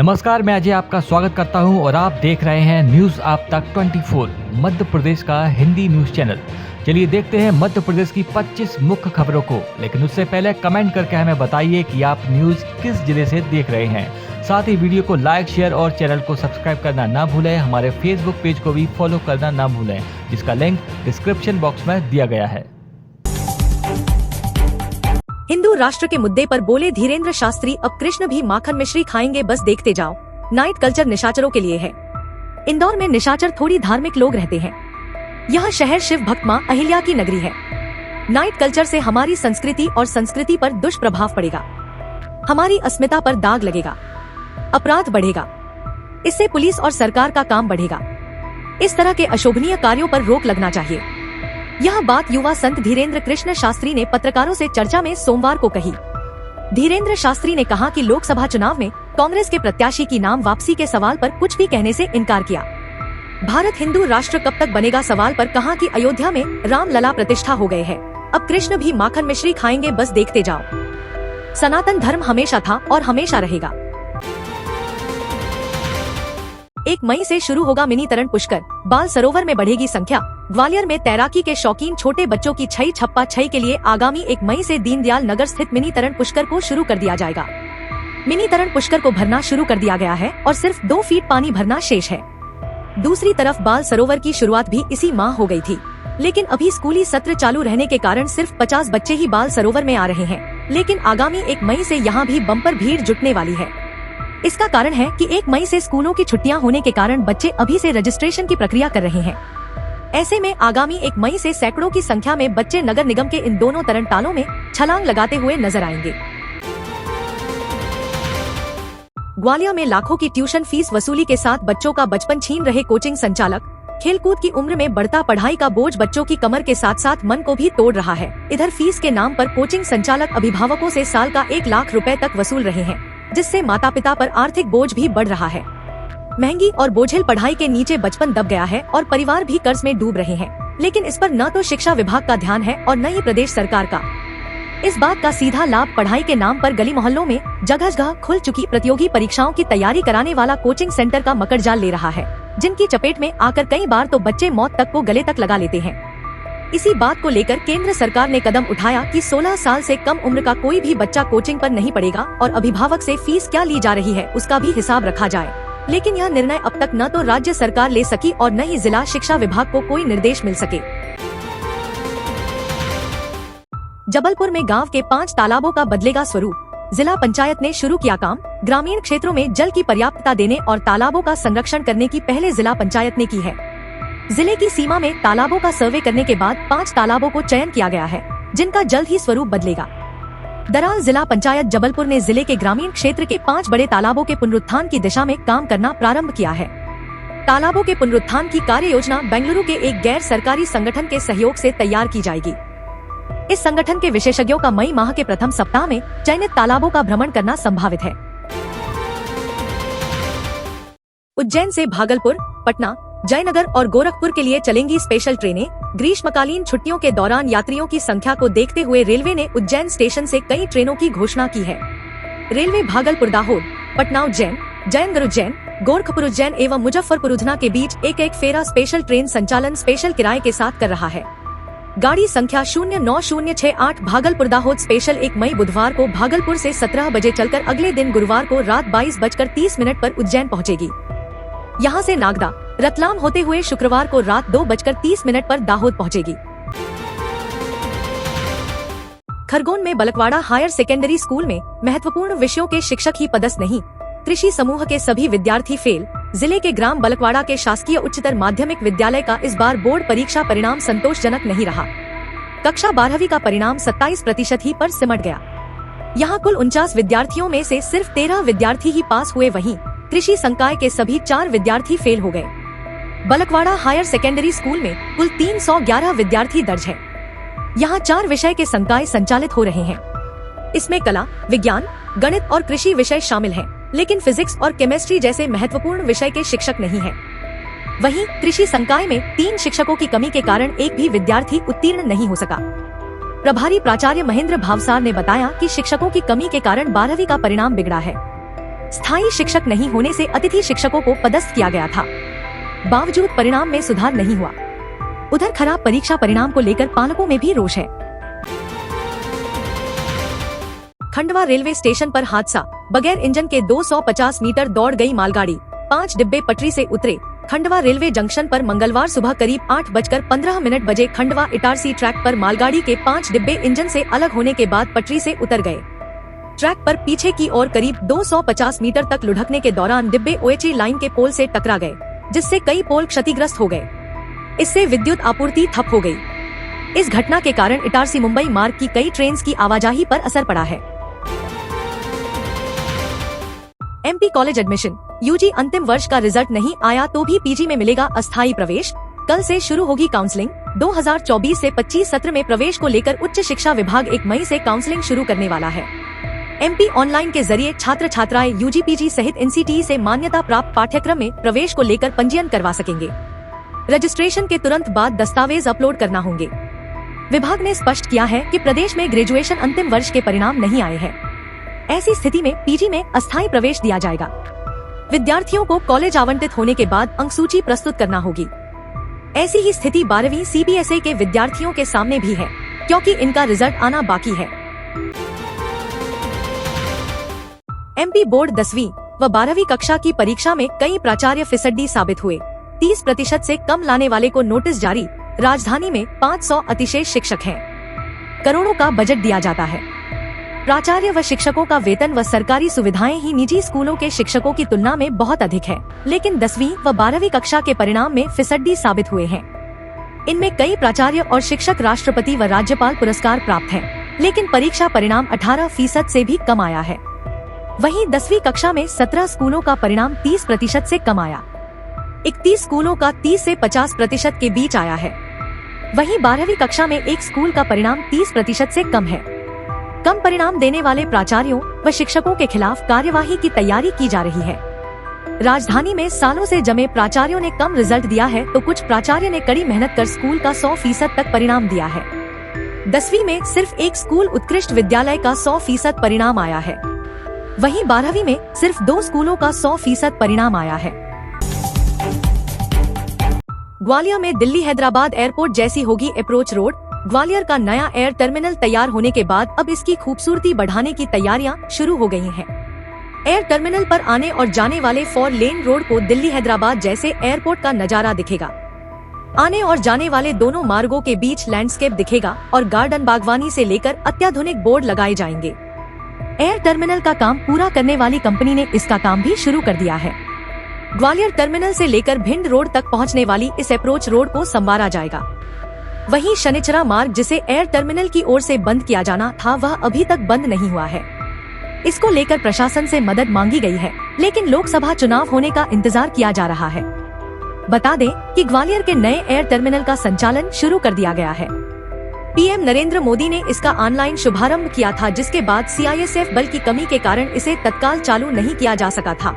नमस्कार, मैं अजय आपका स्वागत करता हूं और आप देख रहे हैं न्यूज आप तक 24 मध्य प्रदेश का हिंदी न्यूज चैनल। चलिए देखते हैं मध्य प्रदेश की 25 मुख्य खबरों को, लेकिन उससे पहले कमेंट करके हमें बताइए कि आप न्यूज किस जिले से देख रहे हैं। साथ ही वीडियो को लाइक, शेयर और चैनल को सब्सक्राइब करना ना भूलें। हमारे फेसबुक पेज को भी फॉलो करना ना भूलें, जिसका लिंक डिस्क्रिप्शन बॉक्स में दिया गया है। हिंदू राष्ट्र के मुद्दे पर बोले धीरेन्द्र शास्त्री, अब कृष्ण भी माखन मिश्री खाएंगे, बस देखते जाओ। नाइट कल्चर निशाचरों के लिए है। इंदौर में निशाचर थोड़ी धार्मिक लोग रहते हैं। यह शहर शिव भक्त मां अहिल्या की नगरी है। नाइट कल्चर से हमारी संस्कृति और संस्कृति पर दुष्प्रभाव पड़ेगा। हमारी अस्मिता पर दाग लगेगा, अपराध बढ़ेगा। इससे पुलिस और सरकार का काम बढ़ेगा। इस तरह के अशोभनीय कार्यों पर रोक लगना चाहिए। यह बात युवा संत धीरेन्द्र कृष्ण शास्त्री ने पत्रकारों से चर्चा में सोमवार को कही। धीरेन्द्र शास्त्री ने कहा कि लोकसभा चुनाव में कांग्रेस के प्रत्याशी की नाम वापसी के सवाल पर कुछ भी कहने से इनकार किया। भारत हिंदू राष्ट्र कब तक बनेगा सवाल पर कहा कि अयोध्या में रामलला प्रतिष्ठा हो गए हैं, अब कृष्ण भी माखन मिश्री खाएंगे, बस देखते जाओ। सनातन धर्म हमेशा था और हमेशा रहेगा। 1 मई से शुरू होगा मिनी तरण पुष्कर, बाल सरोवर में बढ़ेगी संख्या। ग्वालियर में तैराकी के शौकीन छोटे बच्चों की छई छप्पा छई के लिए आगामी 1 मई से दीनदयाल नगर स्थित मिनी तरण पुष्कर को शुरू कर दिया जाएगा। मिनी तरण पुष्कर को भरना शुरू कर दिया गया है और सिर्फ 2 फीट पानी भरना शेष है। दूसरी तरफ बाल सरोवर की शुरुआत भी इसी माह हो गई थी, लेकिन अभी स्कूली सत्र चालू रहने के कारण सिर्फ 50 बच्चे ही बाल सरोवर में आ रहे हैं। लेकिन आगामी 1 मई से यहाँ भी बम्पर भीड़ जुटने वाली है। इसका कारण है कि 1 मई से स्कूलों की छुट्टियां होने के कारण बच्चे अभी से रजिस्ट्रेशन की प्रक्रिया कर रहे हैं। ऐसे में आगामी 1 मई से सैकड़ों की संख्या में बच्चे नगर निगम के इन दोनों तरण तालों में छलांग लगाते हुए नजर आएंगे। ग्वालियर में लाखों की ट्यूशन फीस वसूली के साथ बच्चों का बचपन छीन रहे कोचिंग संचालक। खेलकूद की उम्र में बढ़ता पढ़ाई का बोझ बच्चों की कमर के साथ साथ मन को भी तोड़ रहा है। इधर फीस के नाम पर कोचिंग संचालक अभिभावकों से साल का 1 लाख रुपए तक वसूल रहे हैं, जिससे माता पिता पर आर्थिक बोझ भी बढ़ रहा है। महंगी और बोझिल पढ़ाई के नीचे बचपन दब गया है और परिवार भी कर्ज में डूब रहे हैं। लेकिन इस पर न तो शिक्षा विभाग का ध्यान है और न ही प्रदेश सरकार का। इस बात का सीधा लाभ पढ़ाई के नाम पर गली मोहल्लों में जगह जगह खुल चुकी प्रतियोगी परीक्षाओं की तैयारी कराने वाला कोचिंग सेंटर का मकड़जाल ले रहा है, जिनकी चपेट में आकर कई बार तो बच्चे मौत तक को गले तक लगा लेते हैं। इसी बात को लेकर केंद्र सरकार ने कदम उठाया कि 16 साल से कम उम्र का कोई भी बच्चा कोचिंग पर नहीं पढ़ेगा और अभिभावक से फीस क्या ली जा रही है उसका भी हिसाब रखा जाए। लेकिन यह निर्णय अब तक न तो राज्य सरकार ले सकी और न ही जिला शिक्षा विभाग को कोई निर्देश मिल सके। जबलपुर में गांव के 5 तालाबों का बदलेगा स्वरूप। जिला पंचायत ने शुरू किया काम। ग्रामीण क्षेत्रों में जल की पर्याप्तता देने और तालाबों का संरक्षण करने की पहले जिला पंचायत ने की है। जिले की सीमा में तालाबों का सर्वे करने के बाद 5 तालाबों को चयन किया गया है, जिनका जल्द ही स्वरूप बदलेगा। दरअसल जिला पंचायत जबलपुर ने जिले के ग्रामीण क्षेत्र के 5 बड़े तालाबों के पुनरुत्थान की दिशा में काम करना प्रारंभ किया है। तालाबों के पुनरुत्थान की कार्य योजना बेंगलुरु के एक गैर सरकारी संगठन के सहयोग से तैयार की जाएगी। इस संगठन के विशेषज्ञों का मई माह के प्रथम सप्ताह में चयनित तालाबों का भ्रमण करना संभावित है। उज्जैन से भागलपुर, पटना, जयनगर और गोरखपुर के लिए चलेंगी स्पेशल ट्रेनें। ग्रीष्मकालीन छुट्टियों के दौरान यात्रियों की संख्या को देखते हुए रेलवे ने उज्जैन स्टेशन से कई ट्रेनों की घोषणा की है। रेलवे भागलपुर दाहोद, पटना उज्जैन, जयनगर उज्जैन, गोरखपुर उज्जैन एवं मुजफ्फरपुर उधना के बीच एक फेरा स्पेशल ट्रेन संचालन स्पेशल किराए के साथ कर रहा है। गाड़ी संख्या 09068 भागलपुर दाहोद स्पेशल 1 मई बुधवार को भागलपुर से 17 बजे चलकर अगले दिन गुरुवार को रात 22:30 पर उज्जैन पहुँचेगी। यहाँ से नागदा, रतलाम होते हुए शुक्रवार को रात 2:30 पर दाहोद पहुँचेगी। खरगोन में बलकवाड़ा हायर सेकेंडरी स्कूल में महत्वपूर्ण विषयों के शिक्षक ही पदस्थ नहीं। कृषि समूह के सभी विद्यार्थी फेल। जिले के ग्राम बलकवाड़ा के शासकीय उच्चतर माध्यमिक विद्यालय का इस बार बोर्ड परीक्षा परिणाम संतोषजनक नहीं रहा। कक्षा 12वीं का परिणाम 27% ही पर सिमट गया। यहाँ कुल 49 विद्यार्थियों में से सिर्फ 13 विद्यार्थी ही पास हुए, वहीं कृषि संकाय के सभी 4 विद्यार्थी फेल हो गए। बलकवाड़ा हायर सेकेंडरी स्कूल में कुल 311 विद्यार्थी दर्ज है। यहाँ 4 विषय के संकाय संचालित हो रहे हैं। इसमें कला, विज्ञान, गणित और कृषि विषय शामिल हैं, लेकिन फिजिक्स और केमिस्ट्री जैसे महत्वपूर्ण विषय के शिक्षक नहीं हैं। वहीं कृषि संकाय में 3 शिक्षकों की कमी के कारण एक भी विद्यार्थी उत्तीर्ण नहीं हो सका। प्रभारी प्राचार्य महेंद्र भावसार ने बताया कि शिक्षकों की कमी के कारण 12वीं का परिणाम बिगड़ा है। स्थायी शिक्षक नहीं होने से अतिथि शिक्षकों को पदस्थ किया गया था, बावजूद परिणाम में सुधार नहीं हुआ। उधर खराब परीक्षा परिणाम को लेकर पालकों में भी रोष है। खंडवा रेलवे स्टेशन पर हादसा, बगैर इंजन के 250 मीटर दौड़ गई मालगाड़ी, 5 डिब्बे पटरी से उतरे। खंडवा रेलवे जंक्शन पर मंगलवार सुबह करीब 8:15 बजे खंडवा इटारसी ट्रैक पर मालगाड़ी के 5 डिब्बे इंजन से अलग होने के बाद पटरी से उतर गए। ट्रैक पर पीछे की ओर करीब 250 मीटर तक लुढ़कने के दौरान डिब्बे ओएचई लाइन के पोल से टकरा गए, जिससे कई पोल क्षतिग्रस्त हो गए। इससे विद्युत आपूर्ति ठप हो गई। इस घटना के कारण इटारसी मुंबई मार्ग की कई ट्रेन की आवाजाही पर असर पड़ा है। एमपी कॉलेज एडमिशन, यूजी अंतिम वर्ष का रिजल्ट नहीं आया तो भी पीजी में मिलेगा अस्थायी प्रवेश। कल से शुरू होगी काउंसलिंग। 2024 से 25 सत्र में प्रवेश को लेकर उच्च शिक्षा विभाग 1 मई से काउंसलिंग शुरू करने वाला है। एमपी ऑनलाइन के जरिए छात्र छात्राएं यूजी पीजी सहित एनसीटीई से मान्यता प्राप्त पाठ्यक्रम में प्रवेश को लेकर पंजीयन करवा सकेंगे। रजिस्ट्रेशन के तुरंत बाद दस्तावेज अपलोड करना होंगे। विभाग ने स्पष्ट किया है कि प्रदेश में ग्रेजुएशन अंतिम वर्ष के परिणाम नहीं आए हैं। ऐसी स्थिति में पीजी में अस्थायी प्रवेश दिया जाएगा। विद्यार्थियों को कॉलेज आवंटित होने के बाद अंक सूची प्रस्तुत करना होगी। ऐसी ही स्थिति 12वीं सीबीएसई के विद्यार्थियों के सामने भी है, क्योंकि इनका रिजल्ट आना बाकी है। एमपी बोर्ड 10वीं व 12वीं कक्षा की परीक्षा में कई प्राचार्य फिसड्डी साबित हुए। 30% से कम लाने वाले को नोटिस जारी। राजधानी में 500 अतिशेष शिक्षक हैं। करोड़ों का बजट दिया जाता है। प्राचार्य व शिक्षकों का वेतन व सरकारी सुविधाएं ही निजी स्कूलों के शिक्षकों की तुलना में बहुत अधिक है, लेकिन 10वीं व 12वीं कक्षा के परिणाम में फिसड्डी साबित हुए हैं। इनमें कई प्राचार्य और शिक्षक राष्ट्रपति व राज्यपाल पुरस्कार प्राप्त हैं, लेकिन परीक्षा परिणाम 18% से भी कम आया है। वहीं 10वीं कक्षा में 17 स्कूलों का परिणाम 30% से कम आया। 31 स्कूलों का 30 से 50% के बीच आया है। वहीं 12वीं कक्षा में एक स्कूल का परिणाम 30% से कम है। कम परिणाम देने वाले प्राचार्यों व शिक्षकों के खिलाफ कार्यवाही की तैयारी की जा रही है। राजधानी में सालों से जमे प्राचार्यों ने कम रिजल्ट दिया है, तो कुछ प्राचार्य ने कड़ी मेहनत कर स्कूल का 100% तक परिणाम दिया है। 10वीं में सिर्फ एक स्कूल उत्कृष्ट विद्यालय का 100% परिणाम आया है। वहीं 12वीं में सिर्फ 2 स्कूलों का 100% परिणाम आया है। ग्वालियर में दिल्ली हैदराबाद एयरपोर्ट जैसी होगी अप्रोच रोड। ग्वालियर का नया एयर टर्मिनल तैयार होने के बाद अब इसकी खूबसूरती बढ़ाने की तैयारियां शुरू हो गई हैं। एयर टर्मिनल पर आने और जाने वाले 4 लेन रोड को दिल्ली हैदराबाद जैसे एयरपोर्ट का नजारा दिखेगा। आने और जाने वाले दोनों मार्गों के बीच लैंडस्केप दिखेगा और गार्डन बागवानी से लेकर अत्याधुनिक बोर्ड लगाए जाएंगे। एयर टर्मिनल का काम पूरा करने वाली कंपनी ने इसका काम भी शुरू कर दिया है। ग्वालियर टर्मिनल से लेकर भिंड रोड तक पहुंचने वाली इस अप्रोच रोड को संवारा जाएगा। वहीं शनिचरा मार्ग, जिसे एयर टर्मिनल की ओर से बंद किया जाना था, वह अभी तक बंद नहीं हुआ है। इसको लेकर प्रशासन से मदद मांगी गई है, लेकिन लोकसभा चुनाव होने का इंतजार किया जा रहा है। बता दें कि ग्वालियर के नए एयर टर्मिनल का संचालन शुरू कर दिया गया है। पीएम नरेंद्र मोदी ने इसका ऑनलाइन शुभारंभ किया था, जिसके बाद सीआईएसएफ बल की कमी के कारण इसे तत्काल चालू नहीं किया जा सका था।